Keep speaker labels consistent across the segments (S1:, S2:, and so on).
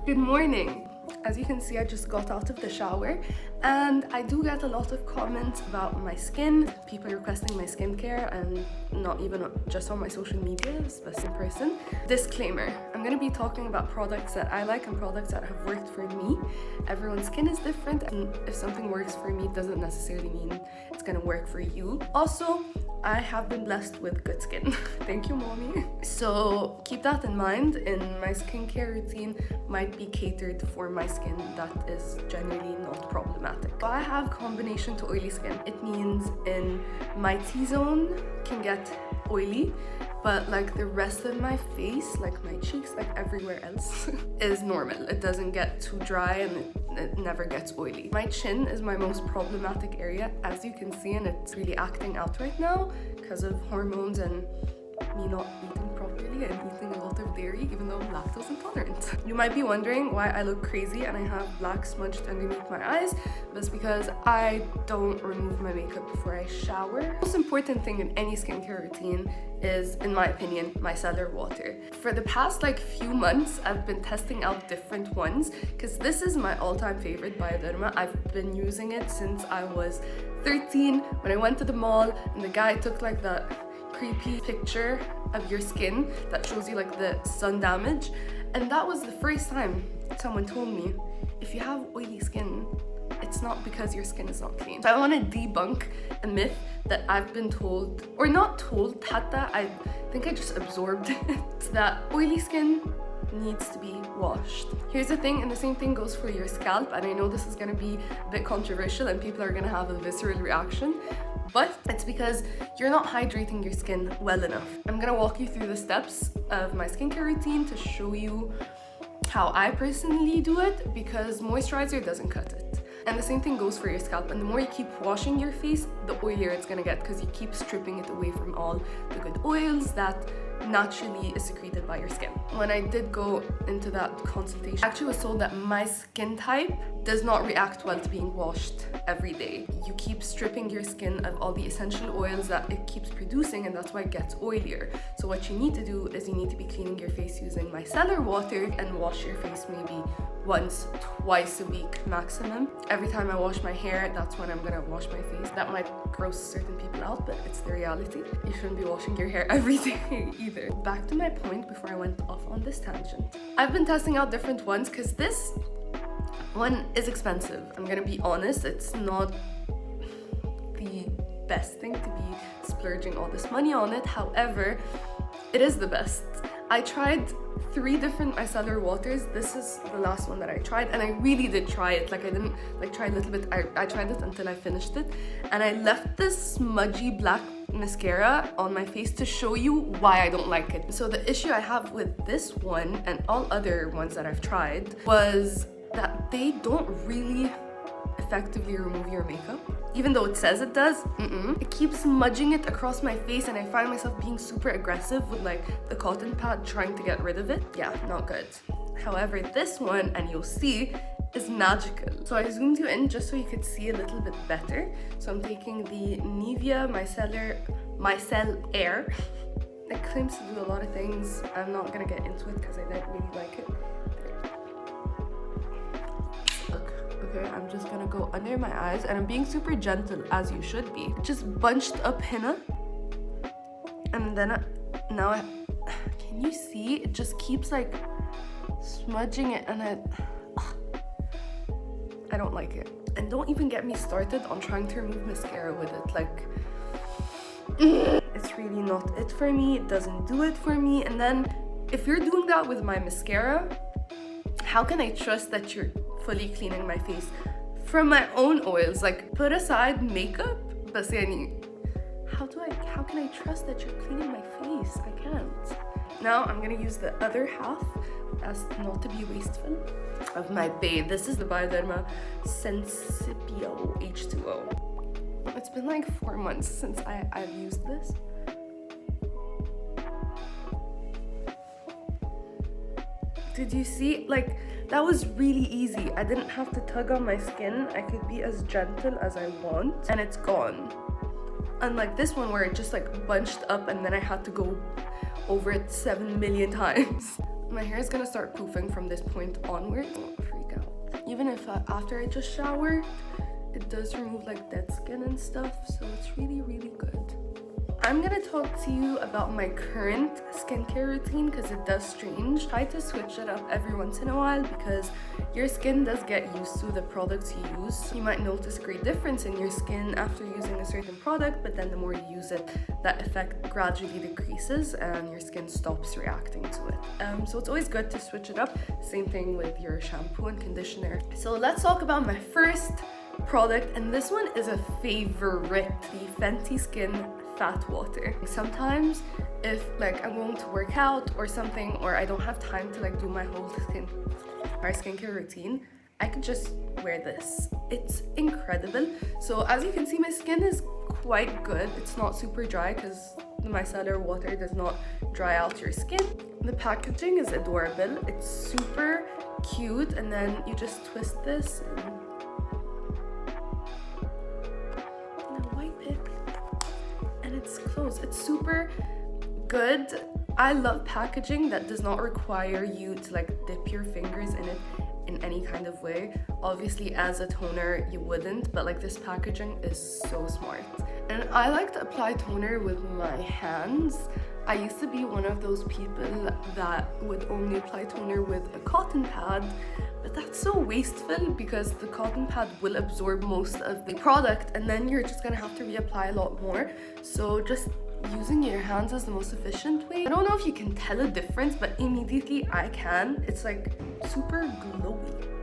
S1: Good morning. As you can see, I just got out of the shower and I do get a lot of comments about my skin, people requesting my skincare, and not even just on my social media, but in person. Disclaimer, I'm going to be talking about products that I like and products that have worked for me. Everyone's skin is different, and if something works for me, it doesn't necessarily mean it's going to work for you. Also, I have been blessed with good skin. Thank you, mommy. So keep that in mind, and my skincare routine might be catered for my skin that is generally not problematic. So I have combination to oily skin. It means in my T-zone can get oily, but like the rest of my face, like my cheeks, like everywhere else is normal. It doesn't get too dry and it never gets oily. My chin is my most problematic area, as you can see, and it's really acting out right now because of hormones and me not eating properly and eating a lot of dairy, even though I'm lactose intolerant. You might be wondering why I look crazy and I have black smudged underneath my eyes. That's because I don't remove my makeup before I shower. The most important thing in any skincare routine is, in my opinion, micellar water. For the past few months, I've been testing out different ones because this is my all-time favorite, Bioderma. I've been using it since I was 13 when I went to the mall and the guy took that creepy picture of your skin that shows you the sun damage, and that was the first time someone told me, if you have oily skin, it's not because your skin is not clean. So I want to debunk a myth that I've been told, or not told, hatta, I think I just absorbed it, that oily skin needs to be washed. Here's the thing, and the same thing goes for your scalp, and I know this is going to be a bit controversial and people are going to have a visceral reaction, but it's because you're not hydrating your skin well enough. I'm gonna walk you through the steps of my skincare routine to show you how I personally do it, because moisturizer doesn't cut it. And the same thing goes for your scalp, and the more you keep washing your face, the oilier it's gonna get, because you keep stripping it away from all the good oils that naturally is secreted by your skin. When I did go into that consultation, I actually was told that my skin type does not react well to being washed every day. You keep stripping your skin of all the essential oils that it keeps producing, and that's why it gets oilier. So what you need to do is you need to be cleaning your face using micellar water and wash your face maybe once, twice a week maximum. Every time I wash my hair, that's when I'm gonna wash my face. That might gross certain people out, but it's the reality. You shouldn't be washing your hair every day either. Back to my point before I went off on this tangent. I've been testing out different ones because this one is expensive. I'm gonna be honest, it's not the best thing to be splurging all this money on it. However, it is the best. I tried 3 different micellar waters. This is the last one that I tried, and I really did try it. I didn't try a little bit. I tried it until I finished it, and I left this smudgy black mascara on my face to show you why I don't like it. So the issue I have with this one and all other ones that I've tried was that they don't really effectively remove your makeup. Even though it says it does, it keeps smudging it across my face, and I find myself being super aggressive with the cotton pad trying to get rid of it. Yeah, not good. However, this one, and you'll see, is magical. So I zoomed you in just so you could see a little bit better. So I'm taking the Nivea Micelle Air. It claims to do a lot of things. I'm not gonna get into it because I don't really like it. Okay, I'm just gonna go under my eyes, and I'm being super gentle, as you should be. Just bunched up henna, and then can you see? It just keeps smudging it, and I don't like it. And don't even get me started on trying to remove mascara with it. It's really not it for me. It doesn't do it for me. And then if you're doing that with my mascara, how can I trust that you're fully cleaning my face from my own oils? Put aside makeup, but how can I trust that you're cleaning my face? I can't. Now I'm gonna use the other half, as not to be wasteful, of my babe. This is the Bioderma Sensition H2o. It's been 4 months since I've used this. Did you see? That was really easy. I didn't have to tug on my skin. I could be as gentle as I want, and it's gone. Unlike this one where it just bunched up and then I had to go over it 7 million times. My hair is gonna start poofing from this point onward. Don't freak out. Even if after I just showered, it does remove like dead skin and stuff, so it's really, really good. I'm gonna talk to you about my current skincare routine because it does change. Try to switch it up every once in a while because your skin does get used to the products you use. You might notice a great difference in your skin after using a certain product, but then the more you use it, that effect gradually decreases and your skin stops reacting to it. So it's always good to switch it up. Same thing with your shampoo and conditioner. So let's talk about my first product, and this one is a favorite, the Fenty Skin Fat Water. Sometimes if like I'm going to work out or something, or I don't have time to like do my whole skincare routine, I could just wear this. It's incredible. So as you can see, my skin is quite good. It's not super dry because the micellar water does not dry out your skin. The packaging is adorable. It's super cute, and then you just twist this and wipe it, and it's closed. It's super good. I love packaging that does not require you to like dip your fingers in it in any kind of way. Obviously as a toner you wouldn't, but like this packaging is so smart. And I like to apply toner with my hands. I used to be one of those people that would only apply toner with a cotton pad, but that's so wasteful because the cotton pad will absorb most of the product and then you're just gonna have to reapply a lot more. So just using your hands is the most efficient way. I don't know if you can tell a difference, but immediately I can. It's like super glowy.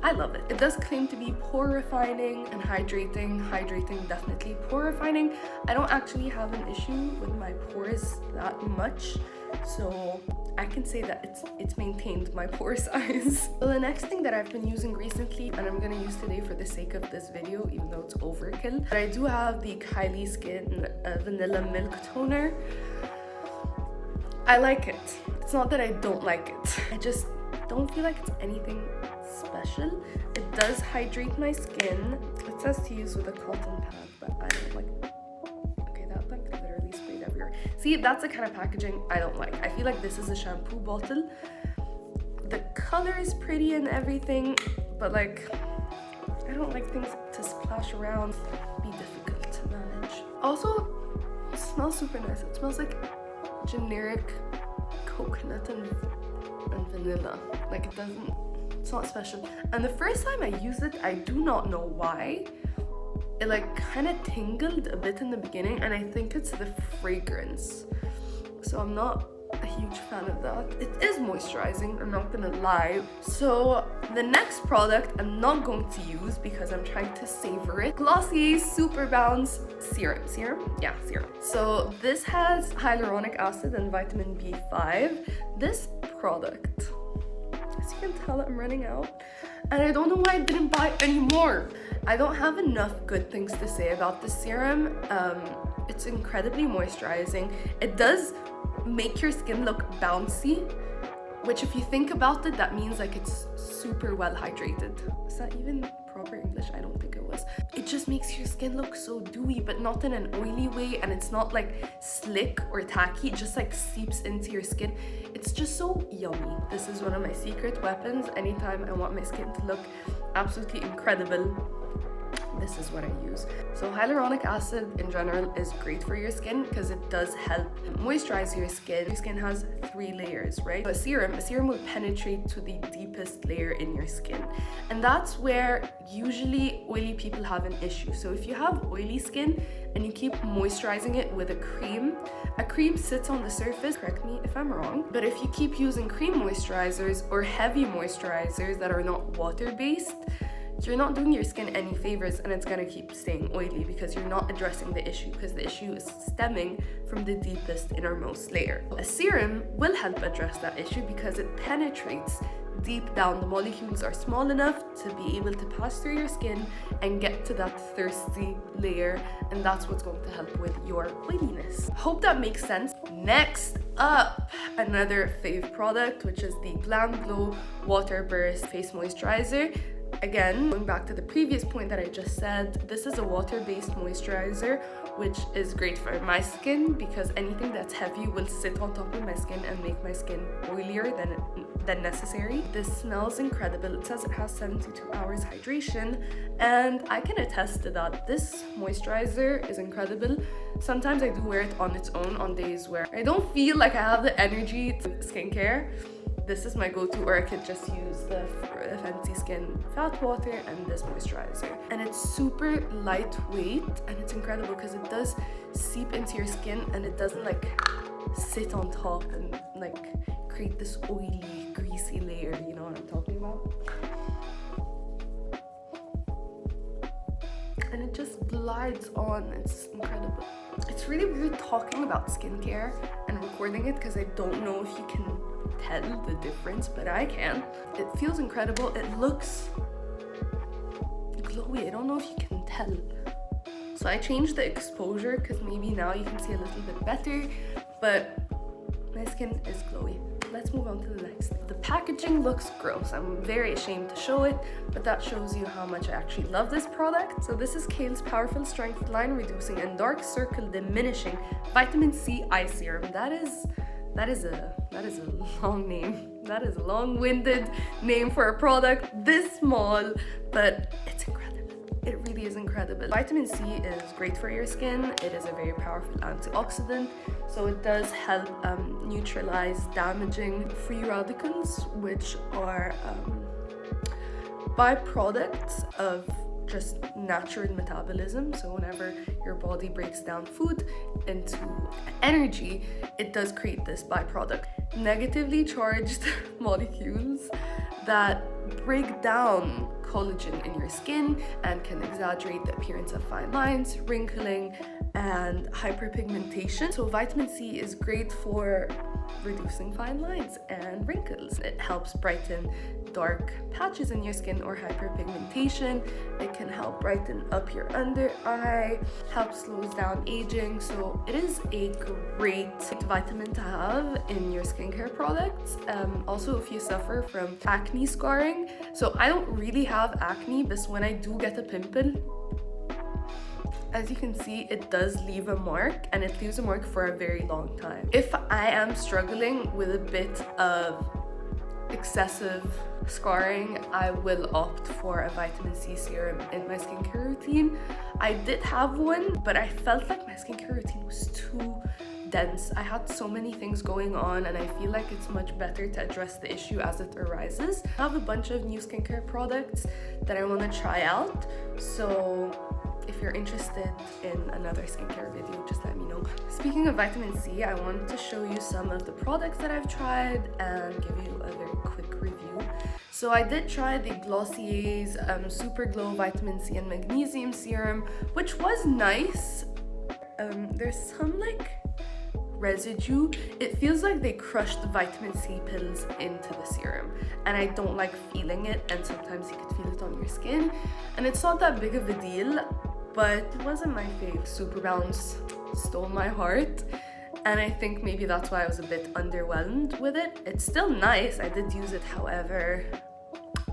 S1: I love it. It does claim to be pore refining and hydrating. Hydrating, definitely. Pore refining, I don't actually have an issue with my pores that much, so I can say that it's maintained my pore size. So the next thing that I've been using recently, and I'm gonna use today for the sake of this video, even though it's overkill, but I do have the Kylie Skin Vanilla Milk Toner. I like it. It's not that I don't like it. I just don't feel like it's anything special. It does hydrate my skin. It says to use with a cotton pad, but I don't like it. Okay, that like literally sprayed everywhere. See, that's the kind of packaging I don't like. I feel like this is a shampoo bottle. The color is pretty and everything, but like I don't like things to splash around, be difficult to manage. Also, it smells super nice. It smells like generic coconut and vanilla. Like it's not special. And the first time I used it, I do not know why, it like kind of tingled a bit in the beginning, and I think it's the fragrance. So I'm not a huge fan of that. It is moisturizing, I'm not gonna lie. So the next product I'm not going to use because I'm trying to savor it. Glossier Super Bounce Serum. Yeah, serum. So this has hyaluronic acid and vitamin B5. This product, as you can tell, I'm running out, and I don't know why I didn't buy any more. I don't have enough good things to say about this serum. It's incredibly moisturizing. It does make your skin look bouncy, which if you think about it, that means like it's super well hydrated. Is that even proper English? I don't think it was. It just makes your skin look so dewy, but not in an oily way, and it's not like slick or tacky. It just like seeps into your skin. It's just so yummy. This is one of my secret weapons. Anytime I want my skin to look absolutely incredible, this is what I use. So hyaluronic acid in general is great for your skin because it does help moisturize your skin. Your skin has 3 layers, right? A serum will penetrate to the deepest layer in your skin, and that's where usually oily people have an issue. So if you have oily skin and you keep moisturizing it with a cream sits on the surface, correct me if I'm wrong, but if you keep using cream moisturizers or heavy moisturizers that are not water-based, you're not doing your skin any favors, and it's gonna keep staying oily because you're not addressing the issue, because the issue is stemming from the deepest innermost layer. A serum will help address that issue because it penetrates deep down. The molecules are small enough to be able to pass through your skin and get to that thirsty layer, and that's what's going to help with your oiliness. Hope that makes sense. Next up, another fave product, which is the Glam Glow Water Burst Face Moisturizer. Again, going back to the previous point that I just said, this is a water-based moisturizer, which is great for my skin because anything that's heavy will sit on top of my skin and make my skin oilier than necessary. This smells incredible. It says it has 72 hours hydration, and I can attest to that. This moisturizer is incredible. Sometimes I do wear it on its own on days where I don't feel like I have the energy to skincare. This is my go-to, or I could just use the Fancy Skin Fat Water and this moisturizer. And it's super lightweight, and it's incredible because it does seep into your skin and it doesn't like sit on top and like create this oily, greasy layer, you know what I'm talking about? And it just glides on. It's incredible. It's really weird talking about skincare and recording it because I don't know if you can tell the difference, but I can. It feels incredible. It looks glowy. I don't know if you can tell. So I changed the exposure because maybe now you can see a little bit better, but my skin is glowy. Let's move on to the next thing. The packaging looks gross. I'm very ashamed to show it, but that shows you how much I actually love this product. So this is Kale's Powerful Strength Line Reducing and Dark Circle Diminishing Vitamin C Eye Serum. That is a long name. That is a long-winded name for a product this small, but it's incredible. It really is incredible. Vitamin C is great for your skin. It is a very powerful antioxidant, so it does help neutralize damaging free radicals, which are byproducts of just natural metabolism. So whenever your body breaks down food into energy, it does create this byproduct. Negatively charged molecules that break down collagen in your skin and can exaggerate the appearance of fine lines, wrinkling, and hyperpigmentation. So vitamin C is great for reducing fine lines and wrinkles. It helps brighten dark patches in your skin or hyperpigmentation. It can help brighten up your under eye, help slows down aging. So it is a great vitamin to have in your skincare products. Also, if you suffer from acne scarring. So I don't really have acne, but when I do get a pimple, as you can see, it does leave a mark, and it leaves a mark for a very long time. If I am struggling with a bit of excessive scarring, I will opt for a vitamin C serum in my skincare routine. I did have one, but I felt like my skincare routine was too dense. I had so many things going on, and I feel like it's much better to address the issue as it arises. I have a bunch of new skincare products that I want to try out, so if you're interested in another skincare video, just let me know. Speaking of vitamin C, I wanted to show you some of the products that I've tried and give you a very quick review. So I did try the Glossier's Super Glow Vitamin C and Magnesium Serum, which was nice. There's some like residue. It feels like they crushed the vitamin C pills into the serum, and I don't like feeling it, and sometimes you could feel it on your skin, and it's not that big of a deal, but it wasn't my fave. Super Bounce stole my heart, and I think maybe that's why I was a bit underwhelmed with it. It's still nice. I did use it, however,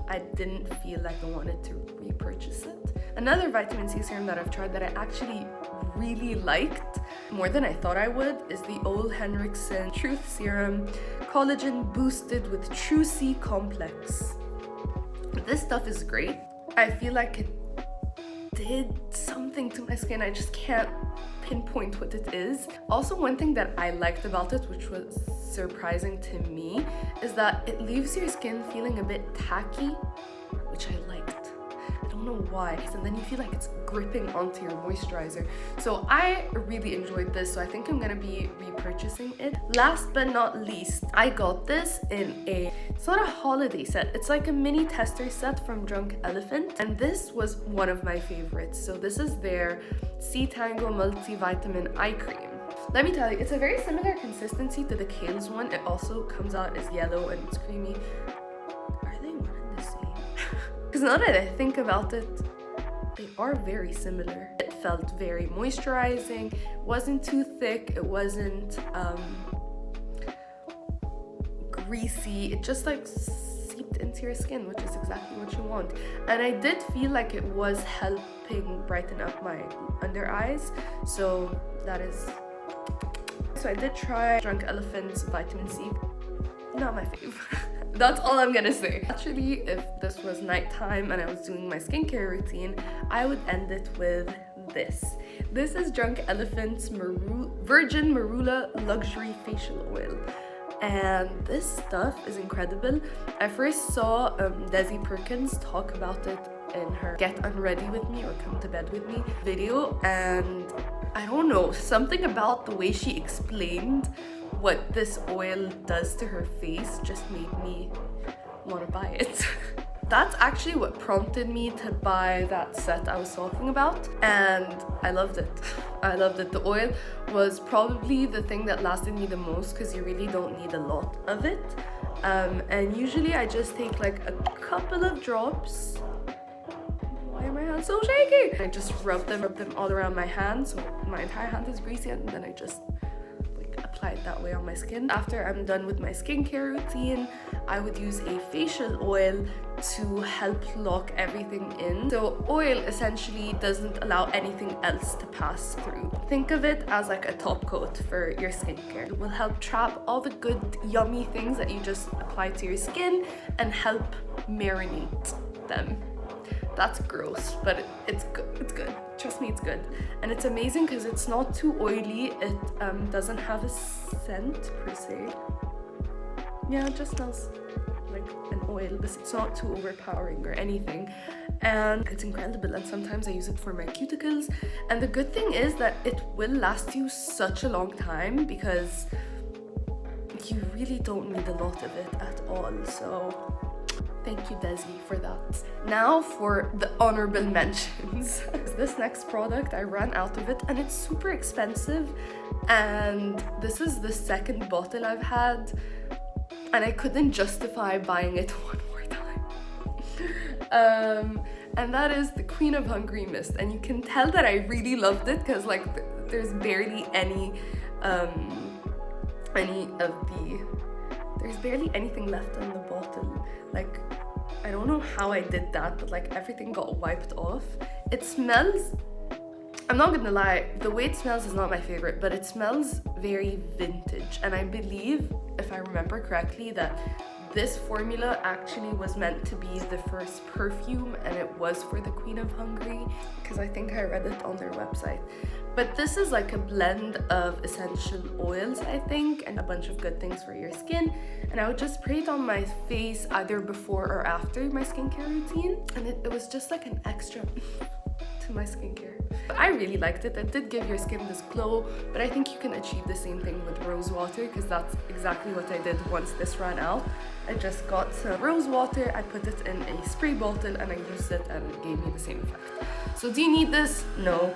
S1: I didn't feel like I wanted to repurchase it. Another vitamin C serum that I've tried that I actually really liked more than I thought I would is the Ole Henriksen Truth Serum Collagen Boosted with True C Complex. This stuff is great. I feel like it did something to my skin. I just can't pinpoint what it is. Also, one thing that I liked about it, which was surprising to me, is that it leaves your skin feeling a bit tacky, which I liked. I don't know why. And then you feel like it's gripping onto your moisturizer. So I really enjoyed this, so I think I'm gonna be repurchasing it. Last but not least, I got this in it's not a holiday set, it's like a mini tester set from Drunk Elephant, and this was one of my favorites. So this is their Tango Multivitamin Eye Cream. Let me tell you, it's a very similar consistency to the Kale's one. It also comes out as yellow and it's creamy. Are they one and the same? Because now that I think about it, they are very similar. It felt very moisturizing, it wasn't too thick, it wasn't greasy, it just like seeped seeped into your skin, which is exactly what you want. And I did feel like it was helping brighten up my under eyes, so that is. So I did try Drunk Elephant's vitamin C. Not my fave. That's all I'm gonna say. Actually, if this was nighttime and I was doing my skincare routine, I would end it with this. This is Drunk Elephant's Virgin Marula Luxury Facial Oil. And this stuff is incredible. I first saw Desi Perkins talk about it in her Get Unready With Me or Come to Bed With Me video, and I don't know, something about the way she explained what this oil does to her face just made me want to buy it. That's actually what prompted me to buy that set I was talking about, and I loved it. I loved it. The oil was probably the thing that lasted me the most because you really don't need a lot of it. And usually I just take like a couple of drops. Why are my hands so shaky? I just rub them all around my hands, so my entire hand is greasy, and then I just apply it that way on my skin. After I'm done with my skincare routine, I would use a facial oil to help lock everything in. So oil essentially doesn't allow anything else to pass through. Think of it as like a top coat for your skincare. It will help trap all the good yummy things that you just apply to your skin and help marinate them. That's gross, but it's good. It's good. Trust me, it's good. And it's amazing because it's not too oily. It doesn't have a scent per se. Yeah, it just smells like an oil, but it's not too overpowering or anything. And it's incredible. And sometimes I use it for my cuticles. And the good thing is that it will last you such a long time because you really don't need a lot of it at all. So thank you, Desi, for that. Now for the honorable mentions. This next product, I ran out of it and it's super expensive. And this is the second bottle I've had. And I couldn't justify buying it one more time. And that is the Queen of Hungry Mist. And you can tell that I really loved it because like there's barely there's barely anything left on the bottle. Like, I don't know how I did that, but like everything got wiped off. It smells, I'm not gonna lie, the way it smells is not my favorite, but it smells very vintage. And I believe, if I remember correctly, that this formula actually was meant to be the first perfume, and it was for the Queen of Hungry, because I think I read it on their website. But this is like a blend of essential oils, I think, and a bunch of good things for your skin. And I would just spray it on my face either before or after my skincare routine. And it was just like an extra to my skincare. I really liked it. It did give your skin this glow, but I think you can achieve the same thing with rose water, because that's exactly what I did once this ran out. I just got some rose water, I put it in a spray bottle, and I used it, and it gave me the same effect. So do you need this? No.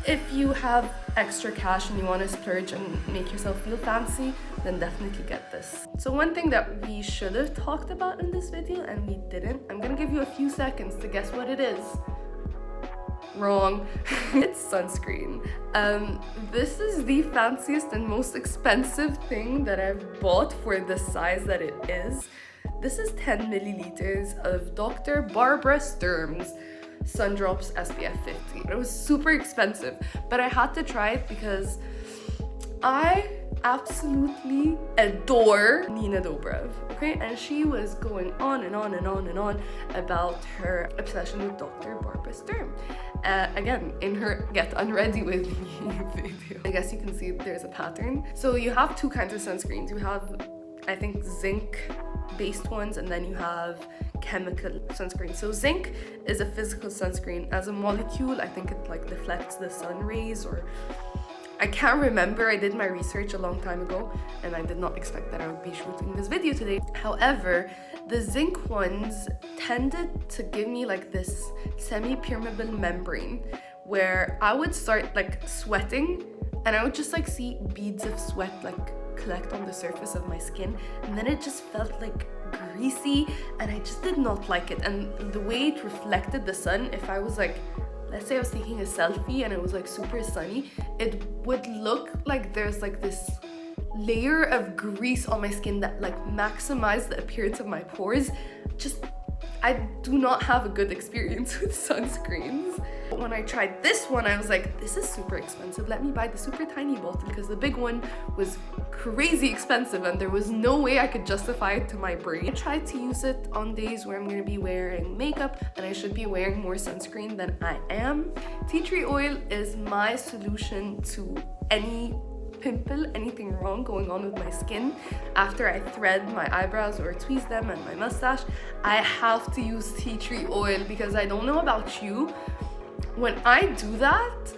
S1: If you have extra cash and you want to splurge and make yourself feel fancy, then definitely get this. So one thing that we should have talked about in this video and we didn't, I'm gonna give you a few seconds to guess what it is. Wrong. It's sunscreen. This is the fanciest and most expensive thing that I've bought for the size that it is. This is 10 milliliters of Dr. Barbara Sturm's Sun Drops SPF 50. It was super expensive, but I had to try it because I absolutely adore Nina Dobrev, okay? And she was going on and on and on and on about her obsession with Dr. Barbara Sturm. Again, in her Get Unready With Me video. I guess you can see there's a pattern. So you have two kinds of sunscreens. You have, I think, zinc-based ones, and then you have chemical sunscreen. So zinc is a physical sunscreen. As a molecule, I think it like deflects the sun rays, or I can't remember. I did my research a long time ago and I did not expect that I would be shooting this video today. However, the zinc ones tended to give me like this semi-permeable membrane where I would start like sweating and I would just like see beads of sweat like collect on the surface of my skin, and then it just felt like greasy and I just did not like it. And the way it reflected the sun, if I was like, let's say I was taking a selfie and it was like super sunny, it would look like there's like this layer of grease on my skin that like maximized the appearance of my pores. I do not have a good experience with sunscreens. When I tried this one, I was like, this is super expensive. Let me buy the super tiny bottle, because the big one was crazy expensive and there was no way I could justify it to my brain. I tried to use it on days where I'm gonna be wearing makeup and I should be wearing more sunscreen than I am. Tea tree oil is my solution to any pimple, anything wrong going on with my skin. After I thread my eyebrows or tweeze them and my mustache, I have to use tea tree oil, because I don't know about you, when I do that,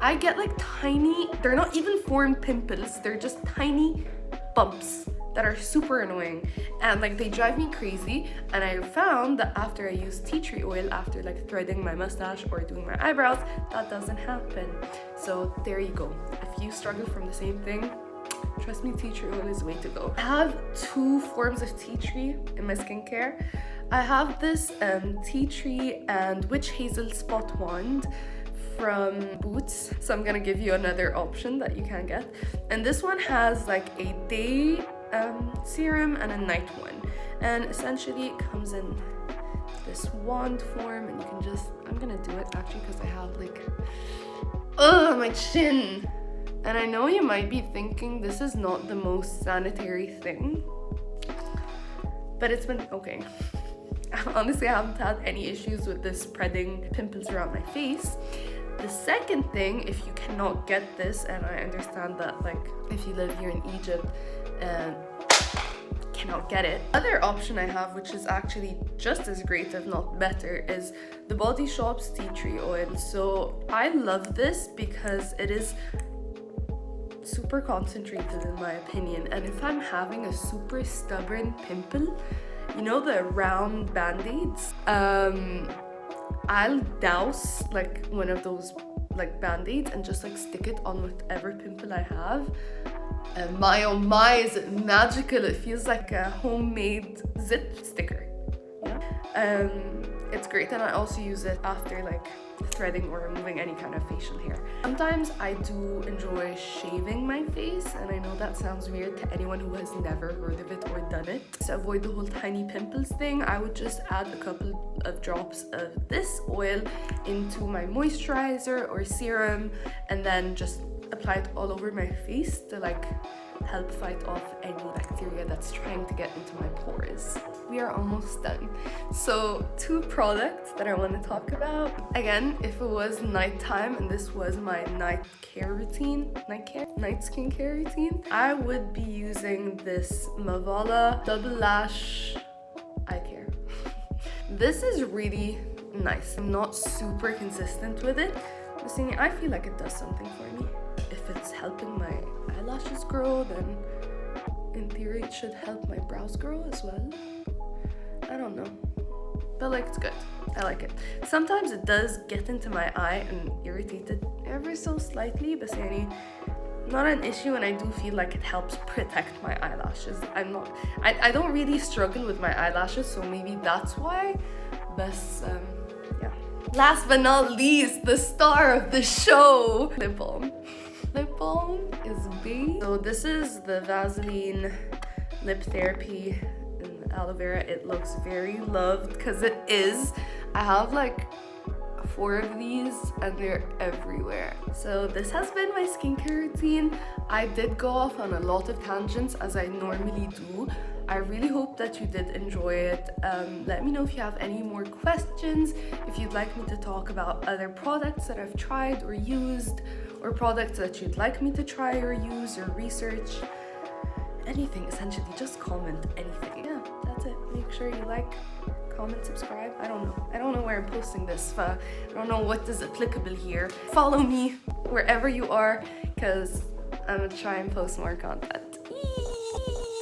S1: I get like tiny, they're not even formed pimples, they're just tiny bumps that are super annoying and like they drive me crazy. And I found that after I use tea tree oil, after like threading my mustache or doing my eyebrows, that doesn't happen. So there you go. If you struggle from the same thing, trust me, tea tree oil is the way to go. I have two forms of tea tree in my skincare. I have this tea tree and witch hazel spot wand from Boots, so I'm gonna give you another option that you can get. And this one has like a day serum and a night one, and essentially it comes in this wand form, and you can just, I'm gonna do it actually because I have like, my chin. And I know you might be thinking this is not the most sanitary thing, but it's been okay. Honestly, I haven't had any issues with this spreading pimples around my face. The second thing, if you cannot get this, and I understand that like if you live here in Egypt and cannot get it, other option I have, which is actually just as great if not better, is the Body Shop's tea tree oil. So I love this because it is super concentrated in my opinion, and if I'm having a super stubborn pimple, you know the round band-aids, I'll douse like one of those like band-aids and just like stick it on whatever pimple I have. And my oh my, is it magical. It feels like a homemade zip sticker, you know? It's great. And I also use it after like threading or removing any kind of facial hair. Sometimes I do enjoy shaving my face, and I know that sounds weird to anyone who has never heard of it or done it. To avoid the whole tiny pimples thing, I would just add a couple of drops of this oil into my moisturizer or serum, and then just apply it all over my face to like help fight off any bacteria that's trying to get into my pores. We are almost done. So 2 products that I want to talk about. Again, if it was nighttime and this was my night skincare routine, I would be using this Malak Double Lash Eye Care. This is really nice. I'm not super consistent with it. I feel like it does something for me. If it's helping my eyelashes grow, then in theory it should help my brows grow as well. I don't know, but like it's good. I like it. Sometimes it does get into my eye and irritate it ever so slightly, but not an issue, and I do feel like it helps protect my eyelashes. I don't really struggle with my eyelashes, so maybe that's why. But yeah. Last but not least, the star of the show, lip balm. Lip balm is big. So this is the Vaseline Lip Therapy in aloe vera. It looks very loved because it is. I have like 4 of these and they're everywhere. So this has been my skincare routine. I did go off on a lot of tangents as I normally do. I really hope that you did enjoy it. Let me know if you have any more questions, if you'd like me to talk about other products that I've tried or used, or products that you'd like me to try or use or research. Anything, essentially, just comment anything. Yeah, that's it. Make sure you like, comment, subscribe. I don't know where I'm posting this. I don't know what is applicable here. Follow me wherever you are, because I'm gonna try and post more content.